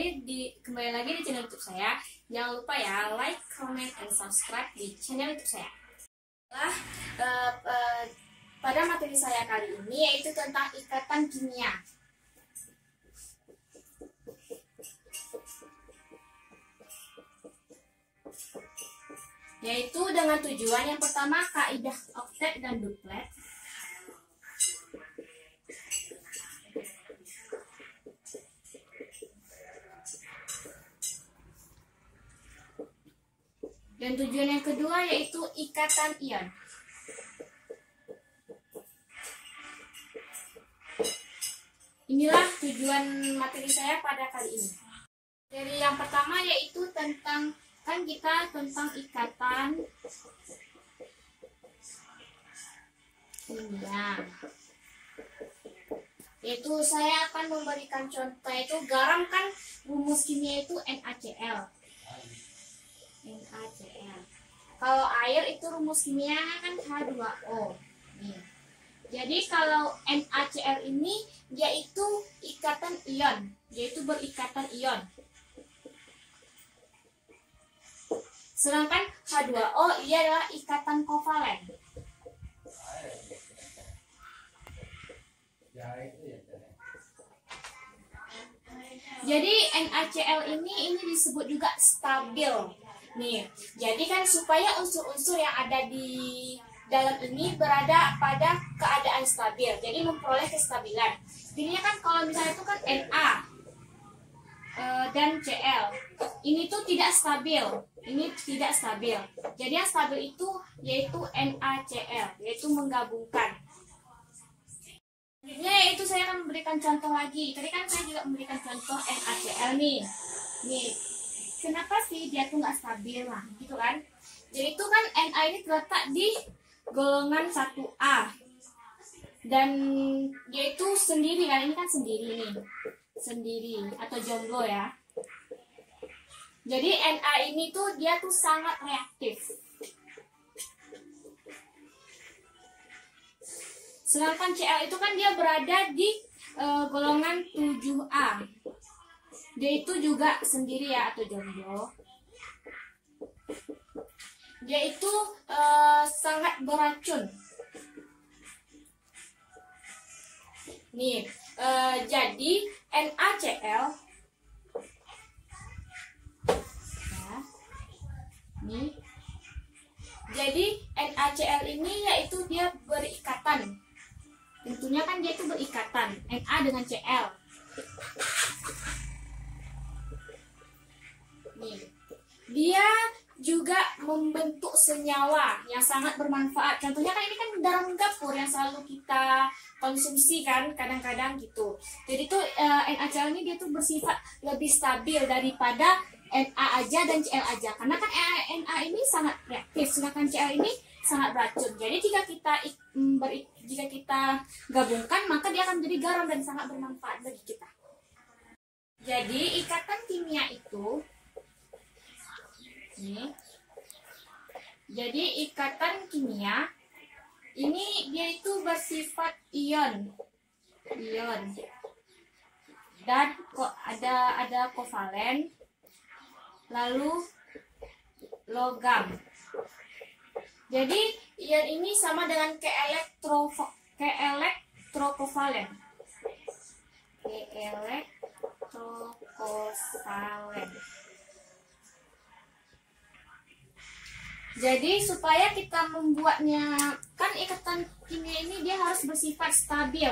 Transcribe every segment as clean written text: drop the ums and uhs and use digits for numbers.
kembali lagi di channel YouTube saya. Jangan lupa ya like, comment, and subscribe di channel YouTube saya. Pada materi saya kali ini yaitu tentang ikatan kimia. Yaitu dengan tujuan yang pertama kaidah oktet dan duplet. Dan tujuan yang kedua yaitu ikatan ion. Inilah tujuan materi saya pada kali ini. Jadi yang pertama yaitu tentang ikatan kimia. Yaitu saya akan memberikan contoh, yaitu garam kan rumus kimia itu NaCl. Kalau air itu rumus kimia kan H2O. Nih. Jadi kalau NaCl ini dia itu ikatan ion, yaitu berikatan ion. Sedangkan H2O ia adalah ikatan kovalen. Jadi NaCl ini disebut juga stabil. Nih, jadi kan supaya unsur-unsur yang ada di dalam ini berada pada keadaan stabil, jadi memperoleh kestabilan. Jadinya kan kalau misalnya itu kan Na dan Cl, ini tuh tidak stabil, ini tidak stabil. Jadi yang stabil itu yaitu NaCl, yaitu menggabungkan. Yaitu saya akan memberikan contoh lagi. Tadi kan saya juga memberikan contoh NaCl nih. Kenapa sih dia tuh nggak stabil lah, gitu kan? Jadi itu kan Na ini terletak di golongan 1A dan dia itu sendiri kan, ini kan sendiri nih, sendiri atau jomblo ya. Jadi Na ini tuh dia tuh sangat reaktif. Sedangkan Cl itu kan dia berada di golongan 7A. Dia itu juga sendiri ya atau jomblo. Dia itu sangat beracun. Nih, jadi NaCl ya, nih. Jadi NaCl ini yaitu dia berikatan. Tentunya kan dia itu berikatan Na dengan Cl. Nih, dia juga membentuk senyawa yang sangat bermanfaat. Contohnya kan ini kan garam dapur yang selalu kita konsumsi kan kadang-kadang gitu. Jadi tuh NaCl ini dia tuh bersifat lebih stabil daripada Na aja dan Cl aja. Karena kan Na ini sangat reaktif, sedangkan Cl ini sangat beracun. Jadi jika kita gabungkan maka dia akan menjadi garam dan sangat bermanfaat bagi kita. Jadi ikatan kimia itu ini. Jadi ikatan kimia ini dia itu bersifat ion, dan kok ada kovalen, lalu logam. Jadi ion ini sama dengan keelektrokovalen. Jadi supaya kita membuatnya, kan ikatan kimia ini dia harus bersifat stabil.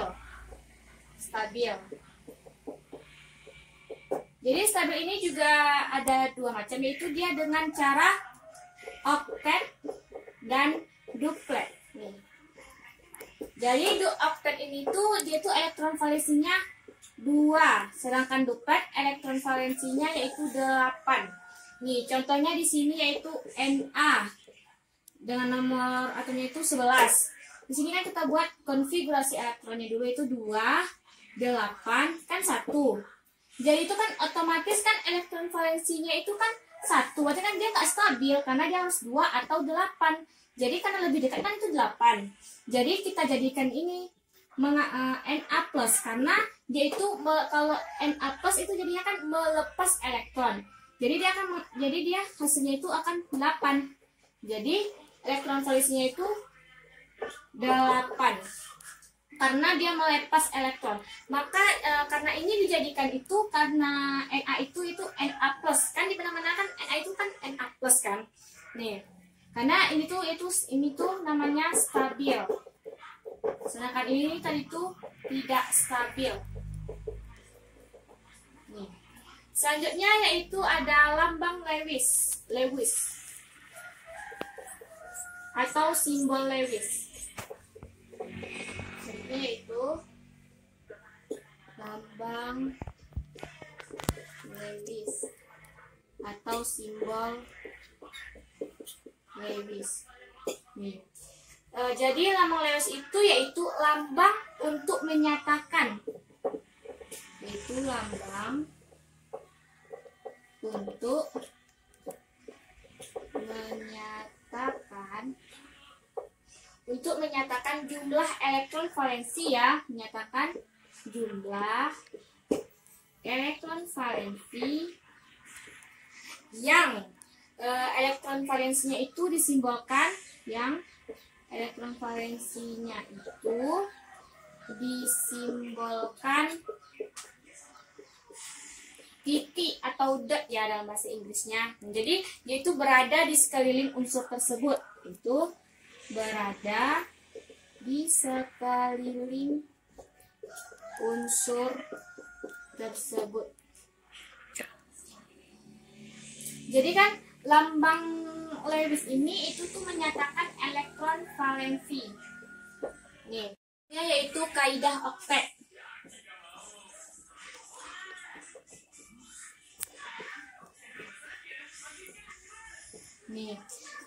Jadi stabil ini juga ada dua macam, yaitu dia dengan cara oktet dan duplet. Nih. Jadi oktet ini tuh dia tuh elektron valensinya 2, sedangkan duplet elektron valensinya yaitu 8. Nih, contohnya di sini yaitu Na dengan nomor atomnya itu 11. Di sini kan kita buat konfigurasi elektronnya dulu, itu 2, 8 kan 1. Jadi itu kan otomatis kan elektron valensinya itu kan 1. Berarti kan dia nggak stabil karena dia harus 2 atau 8. Jadi karena lebih dekat kan itu 8. Jadi kita jadikan ini Na plus, karena dia itu kalau Na plus itu jadinya kan melepas elektron. Jadi dia hasilnya itu akan 8. Jadi elektron valensinya itu 8 karena dia melepas elektron. Maka karena ini dijadikan itu karena Na itu Na plus, kan di mana-mana kan Na itu kan Na plus kan. Nih, karena ini tuh namanya stabil. Sedangkan ini tadi tuh tidak stabil. Nih. Selanjutnya yaitu ada lambang Lewis atau simbol Lewis. Yaitu lambang Lewis atau simbol Lewis. Nih. Jadi lambang Lewis itu yaitu lambang untuk menyatakan, untuk menyatakan jumlah elektron valensi ya, menyatakan jumlah elektron valensi yang elektron valensinya itu disimbolkan titik atau dot ya dalam bahasa Inggrisnya. Jadi dia itu berada di sekeliling unsur tersebut. Itu berada di sekeliling unsur tersebut. Jadi kan lambang Lewis ini itu tuh menyatakan elektron valensi. Nih, yaitu kaidah oktet. Nih,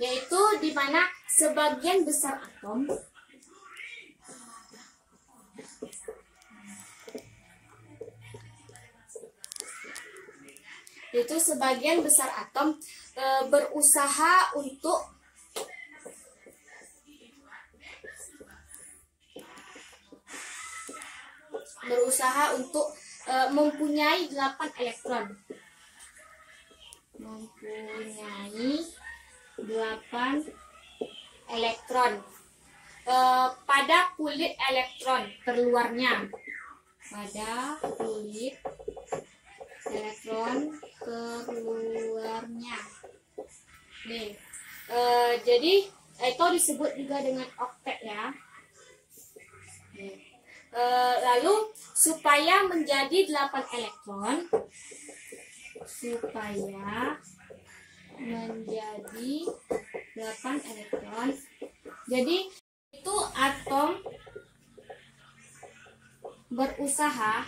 yaitu di mana sebagian besar atom berusaha untuk mempunyai 8 elektron. Pada kulit elektron terluarnya. Nih, jadi itu disebut juga dengan oktet ya. Lalu supaya menjadi 8 elektron, jadi itu atom berusaha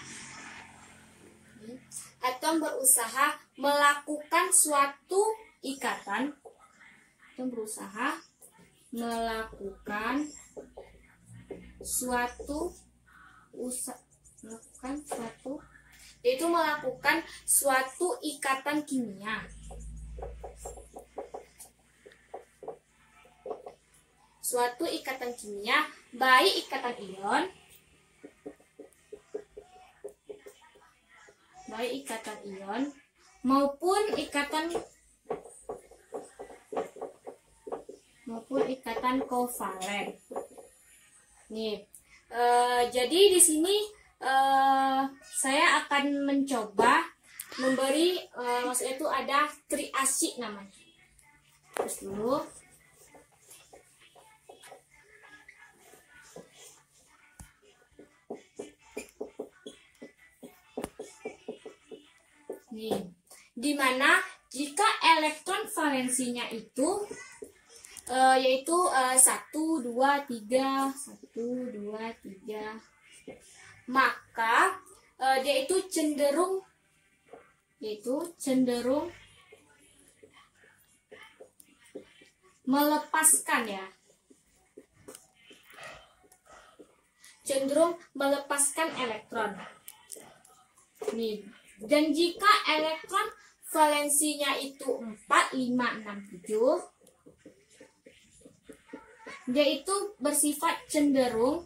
melakukan suatu ikatan, melakukan suatu ikatan kimia. Baik ikatan ion maupun ikatan kovalen. Nih, jadi di sini saya akan mencoba memberi maksudnya itu ada triacid namanya. Terus dulu. Nih, dimana jika elektron valensinya itu yaitu 1, 2, 3, maka dia itu cenderung melepaskan ya. Cenderung melepaskan elektron. Nih, dan jika elektron valensinya itu 4, 5, 6, 7, dia itu bersifat cenderung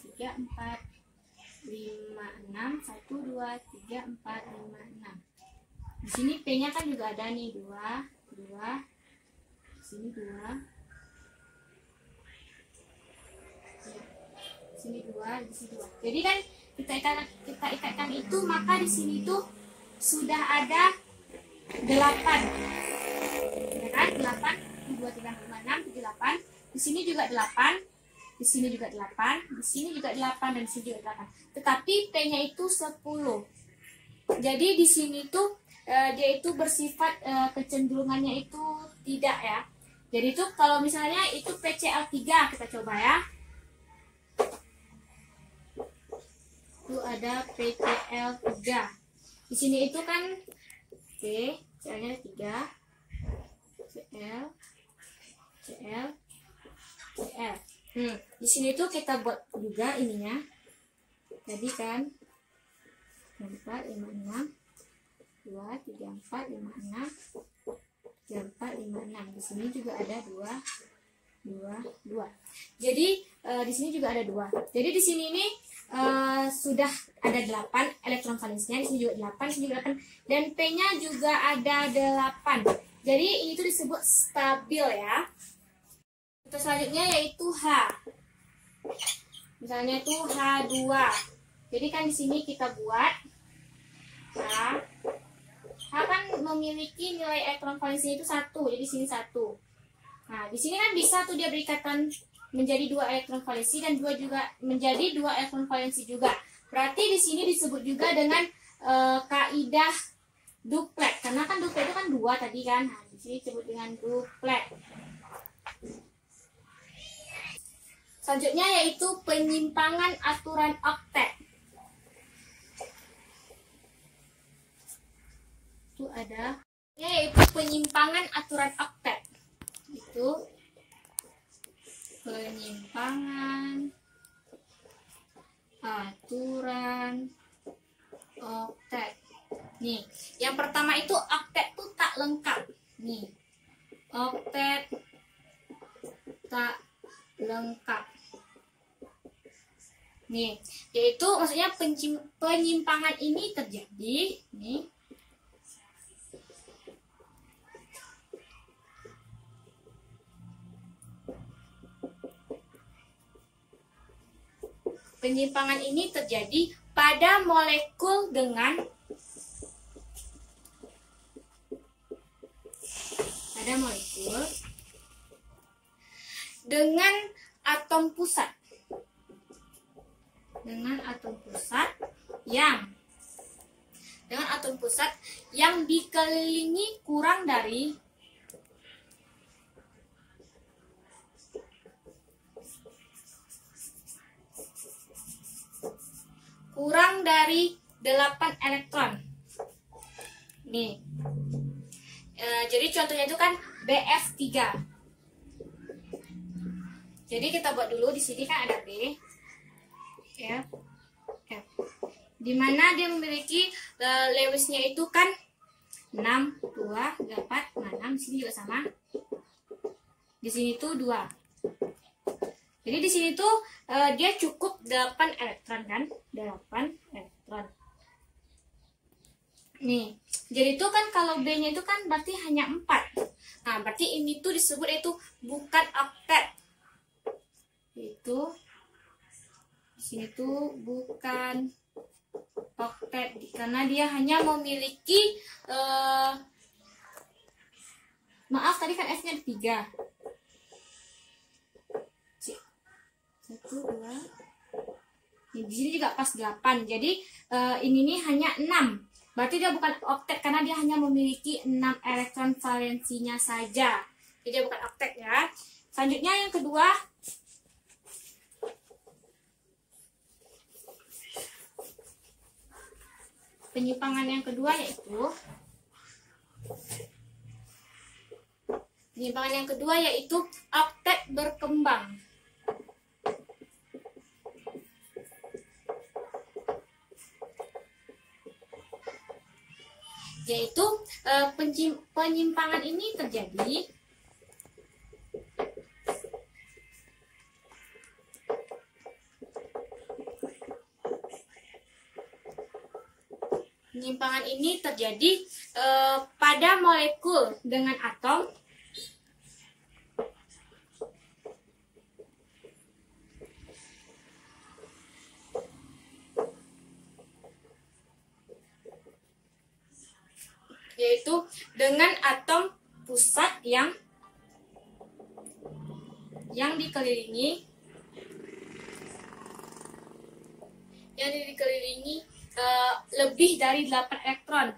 3, 4, 5, 6. 1, 2, 3, 4, 5, 6. Di sini P-nya kan juga ada nih, 2, 2. Di sini 2. Di sini 2, di sini 2. Jadi kan kita ikatkan itu, maka di sini tuh sudah ada 8. Ya kan? 8, 2, 3, 4, 5, 6, 7, 8. Di sini juga 8. Di sini juga 8, di sini juga 8, dan di sini juga 8. Tetapi P-nya itu 10. Jadi di sini tuh dia itu bersifat kecenderungannya itu tidak ya. Jadi itu kalau misalnya itu PCl3 kita coba ya. Itu ada PCl3. Di sini itu kan P, Cl-nya 3, Cl, Cl, Cl. Di sini tuh kita buat juga ininya. Tadi kan 4, 5, 6, 2, 3, 4, 5, 6, 3, 4, 5, 6. Di sini juga ada 2, 2. Jadi di sini juga ada 2. Jadi di sini ini sudah ada 8 elektron valensinya, di sini juga 8, di sini juga 8, dan P-nya juga ada 8. Jadi ini tuh disebut stabil ya. Terus selanjutnya yaitu H. Misalnya itu H2. Jadi kan di sini kita buat H kan memiliki nilai elektron valensinya itu 1, jadi di sini 1. Nah, di sini kan bisa tuh dia berikatan menjadi 2 elektron valensi dan juga menjadi 2 elektron valensi juga. Berarti di sini disebut juga dengan kaidah duplet. Karena kan duplet itu kan 2 tadi kan. Nah, di sini disebut dengan duplet. Selanjutnya yaitu penyimpangan aturan oktet. Itu ada yaitu penyimpangan aturan oktet. Itu penyimpangan aturan oktet. Nih, yang pertama itu oktet tuh tak lengkap. Nih, oktet tak lengkap. Nih, yaitu maksudnya penyimpangan ini terjadi nih. Penyimpangan ini terjadi pada molekul dengan atom pusat. Dengan atom pusat yang dikelilingi kurang dari 8 elektron. Nih. Jadi contohnya itu kan BF3. Jadi kita buat dulu, di sini kan ada B, F, F. Dimana dia memiliki Lewisnya itu kan 6, 2, 8, 6. Di sini juga sama. Di sini tuh 2. Jadi di sini tuh dia cukup 8 elektron kan? 8 elektron. Nih, jadi itu kan kalau B-nya itu kan berarti hanya 4. Nah, berarti ini tuh disebut itu bukan oktet. Itu di sini tuh bukan oktet karena dia hanya memiliki maaf tadi kan S-nya 3. 1, 2. Di sini juga pas 8. Jadi ini nih hanya 6. Berarti dia bukan oktet karena dia hanya memiliki 6 elektron valensinya saja. Jadi dia bukan oktet ya. Selanjutnya yang kedua, penyimpangan yang kedua yaitu oktet berkembang. Yaitu penyimpangan ini terjadi pada molekul dengan atom yaitu dengan atom pusat yang dikelilingi lebih dari 8 elektron.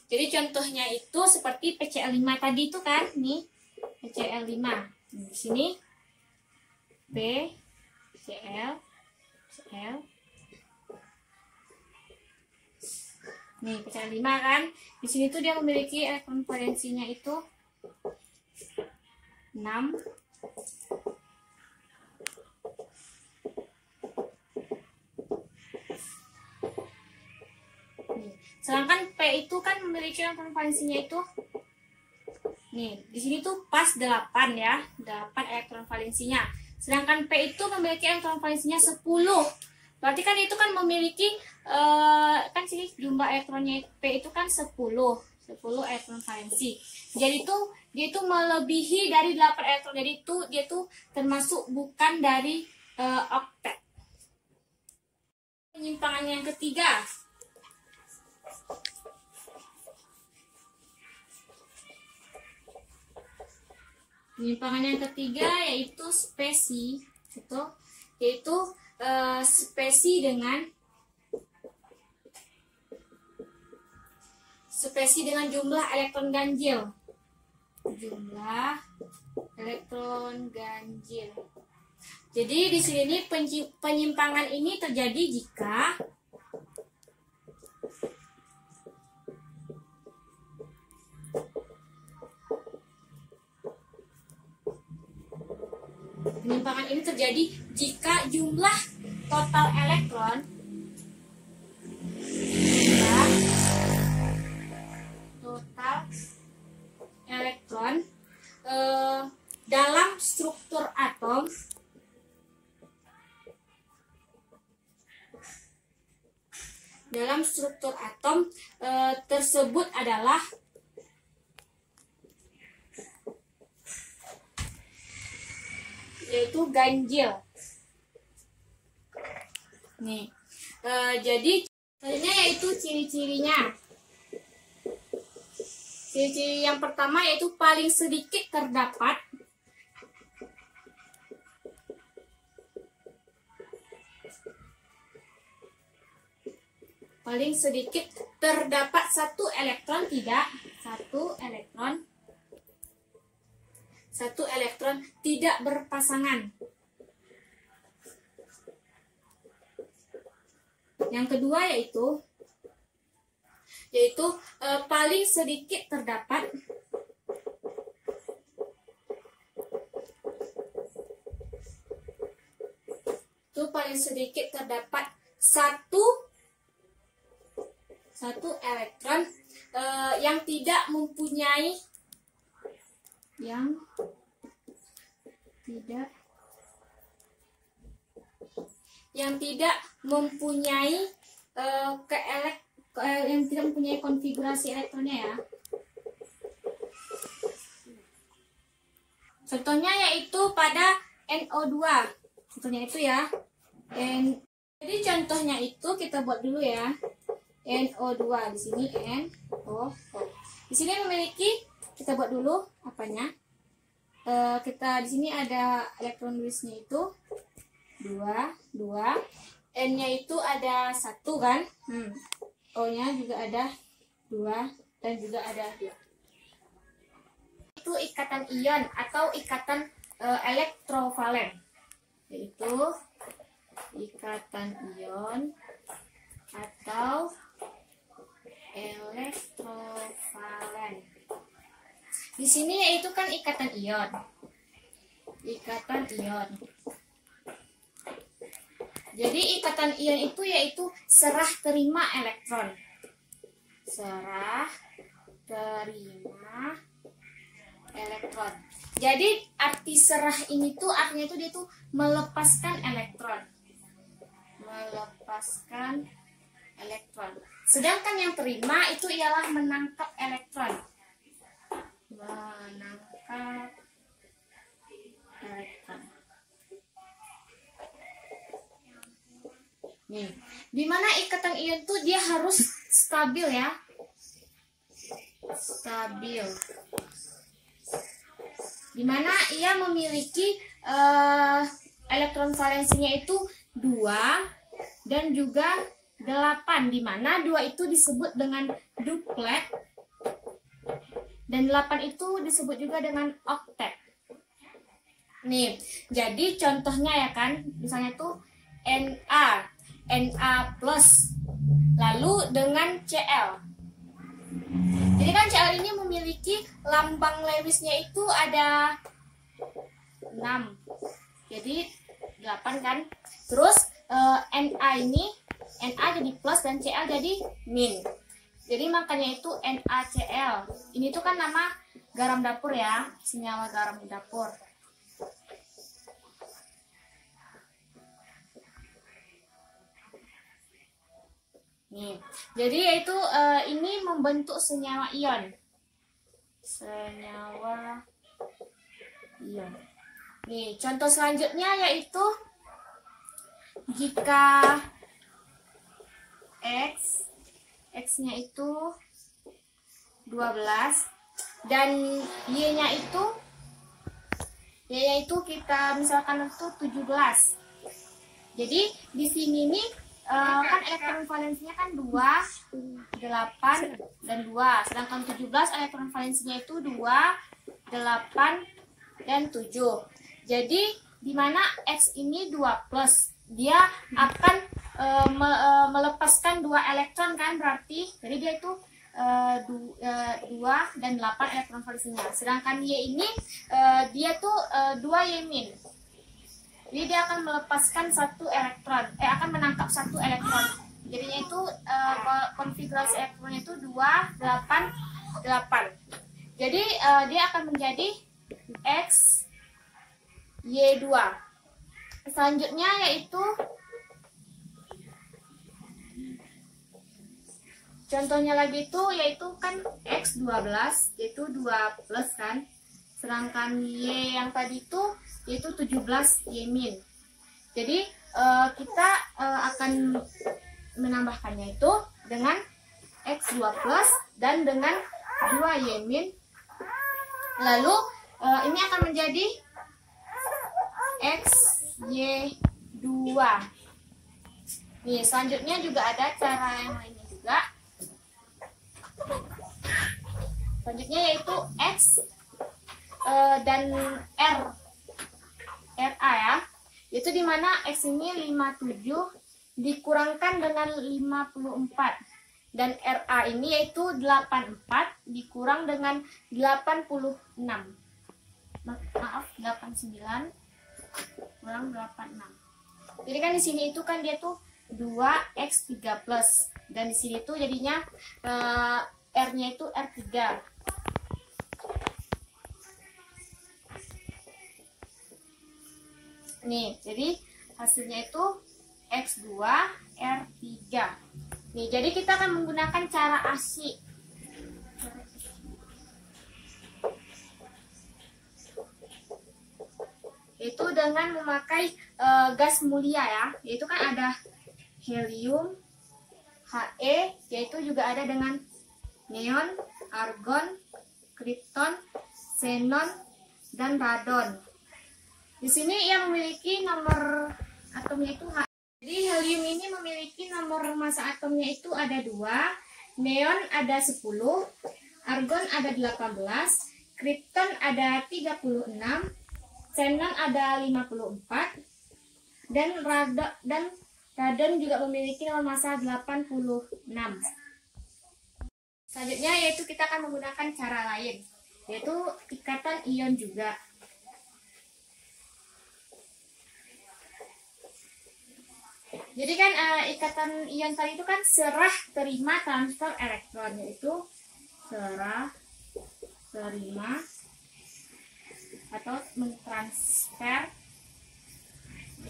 Jadi contohnya itu seperti PCl5 tadi itu kan, nih PCl5. Di sini PCl. Nih PCl5 kan. Di sini tuh dia memiliki elektron valensinya itu 6. Sedangkan P itu kan memiliki elektron valensinya itu Nih, di sini tuh pas 8 ya, 8 elektron valensinya. Sedangkan P itu memiliki elektron valensinya 10. Berarti kan itu kan memiliki kan sini jumlah elektronnya P itu kan 10 elektron valensi. Jadi tuh dia itu melebihi dari 8 elektron. Jadi dia tuh termasuk bukan dari oktet. Penyimpangan yang ketiga. Penyimpangan yang ketiga yaitu spesi, yaitu spesi dengan jumlah elektron ganjil. Jumlah elektron ganjil. Jadi di sini penyimpangan ini terjadi jika jumlah total elektron dalam struktur atom tersebut adalah yaitu ganjil. Nih, jadi selanjutnya yaitu ciri-cirinya. Ciri-ciri yang pertama yaitu paling sedikit terdapat satu elektron tidak berpasangan. Yang kedua yaitu paling sedikit terdapat satu elektron yang tidak mempunyai konfigurasi elektronnya ya. Contohnya yaitu pada NO2. Contohnya itu ya. Jadi contohnya itu kita buat dulu ya. NO2 di sini NO. Di sini memiliki, kita buat dulu apanya? Kita di sini ada elektron Lewisnya itu 2. N-nya itu ada 1 kan? O-nya juga ada 2 dan juga ada 2. Itu ikatan ion atau ikatan elektrovalen. Yaitu ikatan ion atau elektrovalen. Di sini yaitu kan ikatan ion. Jadi ikatan ion itu yaitu serah terima elektron. Jadi arti serah ini tuh artinya itu dia tuh melepaskan elektron. Sedangkan yang terima itu ialah menangkap elektron. Nih, dimana ikatan ion tuh dia harus stabil ya. Dimana ia memiliki elektron valensinya itu 2 dan juga 8, dimana 2 itu disebut dengan duplet dan 8 itu disebut juga dengan oktet. Nih, jadi contohnya ya kan, misalnya tuh Na plus, lalu dengan Cl. Jadi kan Cl ini memiliki lambang Lewisnya itu ada 6, jadi 8 kan. Terus Na jadi plus dan Cl jadi min. Jadi makanya itu NaCl. Ini tuh kan nama garam dapur ya, senyawa garam dapur. Nih, jadi yaitu ini membentuk senyawa ion. Senyawa ion. Nih, contoh selanjutnya yaitu jika X-nya itu 12 dan Y-nya itu kita misalkan itu 17. Jadi di sini nih kan elektron valensinya kan 2, 8 dan 2. Sedangkan 17 elektron valensinya itu 2, 8 dan 7. Jadi di mana X ini 2+, dia akan melepaskan 2 elektron kan, berarti jadi dia itu 2 dan 8 elektron valensinya. Sedangkan Y ini dia tuh 2Y-. Jadi dia akan melepaskan 1 elektron, akan menangkap 1 elektron. Jadinya itu konfigurasi elektronnya itu 2, 8, 8. Jadi dia akan menjadi X, Y2. Selanjutnya yaitu contohnya lagi itu yaitu kan X12 yaitu 2+ kan. Sedangkan Y yang tadi itu yaitu 17Y-. Jadi kita akan menambahkannya itu dengan X2+ dan dengan 2Y-. Lalu ini akan menjadi XY2. Nih, selanjutnya juga ada cara yang lainnya juga. Selanjutnya yaitu X dan RA ya. Itu dimana X ini 57 dikurangkan dengan 54. Dan RA ini yaitu 84 dikurang dengan 86. Maaf, 89 kurang 86. Jadi kan di sini itu kan dia tuh 2x3+, dan di sini tuh jadinya R-nya itu R3. Nih, jadi hasilnya itu X2 R3. Nih, jadi kita akan menggunakan cara ASI. Itu dengan memakai gas mulia ya, yaitu kan ada helium, He, yaitu juga ada dengan neon, argon, krypton, xenon, dan radon. Di sini ia memiliki nomor atomnya itu H. Jadi helium ini memiliki nomor massa atomnya itu ada 2, neon ada 10, argon ada 18, krypton ada 36, xenon ada 54, dan radon juga memiliki nomor massa 86. Selanjutnya yaitu kita akan menggunakan cara lain, yaitu ikatan ion juga. Jadi kan ikatan ion tadi itu kan serah terima transfer elektron, yaitu serah terima atau mentransfer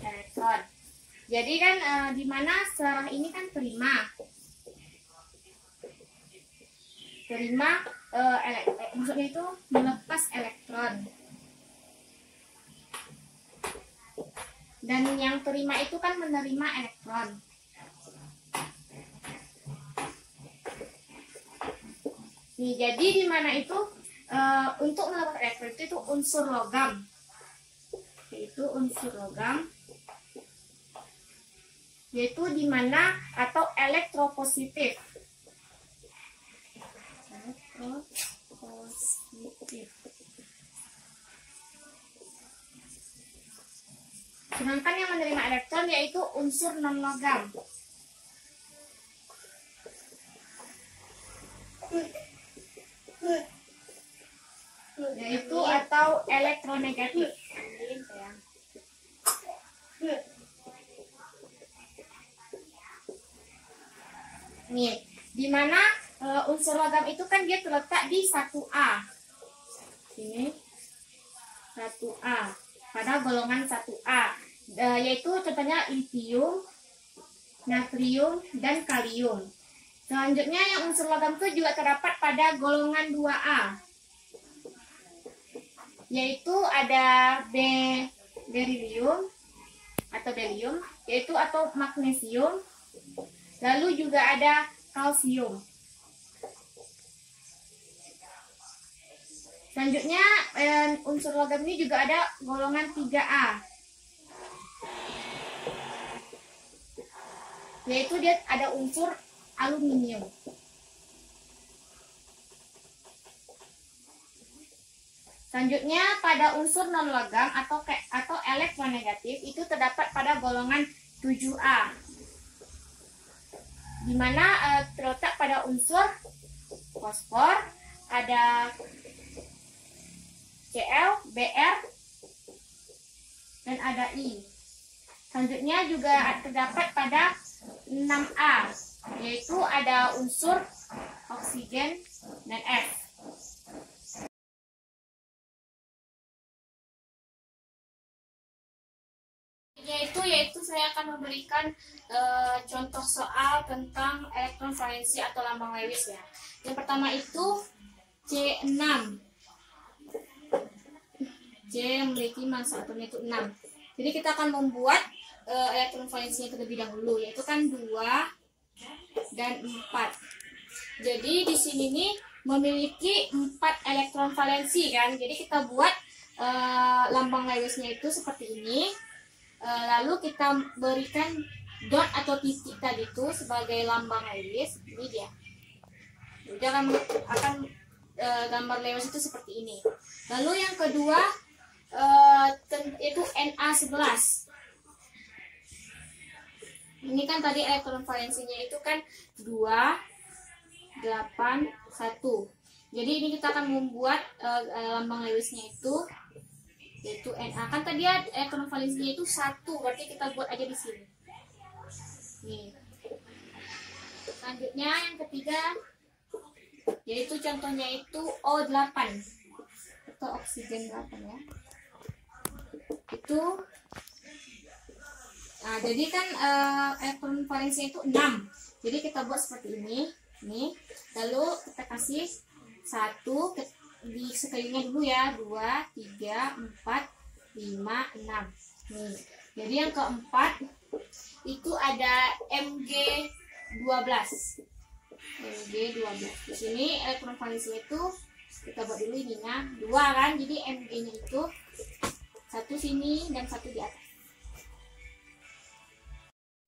elektron. Jadi kan di mana serah ini kan terima maksudnya itu melepas elektron, dan yang terima itu kan menerima elektron. Nih, jadi di mana itu untuk melepas elektron itu unsur logam, yaitu unsur logam, yaitu di mana atau elektropositif. Sedangkan yang menerima elektron yaitu unsur non logam, yaitu atau elektronegatif. Nih, di mana unsur logam itu kan dia terletak di 1A. Ini 1A pada golongan 1A, yaitu contohnya lithium, natrium, dan kalium. Selanjutnya yang unsur logam itu juga terdapat pada golongan 2A, yaitu ada beryllium atau berium, yaitu atau magnesium, lalu juga ada kalsium. Selanjutnya unsur logam ini juga ada golongan 3A, yaitu dia ada unsur aluminium. Selanjutnya pada unsur non logam atau elektronegatif itu terdapat pada golongan 7A, di mana terletak pada unsur fosfor, ada Cl, Br, dan ada I. Selanjutnya juga terdapat pada 6A, yaitu ada unsur oksigen dan F. Yaitu saya akan memberikan contoh soal tentang elektron valensi atau lambang Lewis ya. Yang pertama itu C6. C memiliki massa atomnya itu 6. Jadi kita akan membuat elektron valensinya terlebih dahulu, yaitu kan 2 dan 4. Jadi di sini nih memiliki 4 elektron valensi kan. Jadi kita buat lambang Lewisnya itu seperti ini. Lalu kita berikan dot atau titik tadi itu sebagai lambang Lewis. Ini dia. Jadi akan gambar Lewis itu seperti ini. Lalu yang kedua itu Na11. Ini kan tadi elektron valensinya itu kan 2, 8, 1. Jadi ini kita akan membuat lambang Lewisnya itu yaitu Na. Kan tadi elektron valensinya itu 1, berarti kita buat aja di sini. Nih. Selanjutnya yang ketiga yaitu contohnya itu O8 atau oksigen 8 ya. Itu nah, jadi kan elektron valensinya itu 6. Jadi kita buat seperti ini. Nih. Lalu kita kasih 1 di sekelilingnya dulu ya. 2, 3, 4, 5, 6. Nih. Jadi yang keempat itu ada Mg12. Mg12. Di sini elektron valensinya itu kita buat dulu ininya 2 kan. Jadi Mg-nya itu 1 sini dan 1 di atas.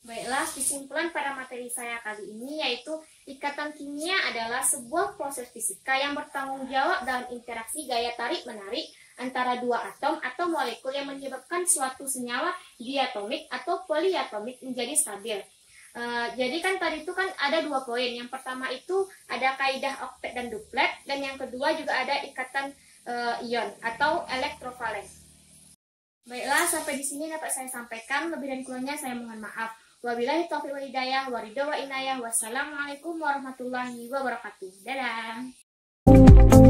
Baiklah, kesimpulan pada materi saya kali ini yaitu ikatan kimia adalah sebuah proses fisika yang bertanggung jawab dalam interaksi gaya tarik-menarik antara dua atom atau molekul yang menyebabkan suatu senyawa diatomik atau poliatomik menjadi stabil. Jadi kan tadi itu kan ada 2 poin. Yang pertama itu ada kaidah oktet dan duplet, dan yang kedua juga ada ikatan ion atau elektrovalen. Baiklah, sampai di sini dapat saya sampaikan. Lebih dan kurangnya saya mohon maaf. Wabillahi taufiq wal hidayah, waridho wa inayah. Wassalamualaikum warahmatullahi wabarakatuh. Dadah.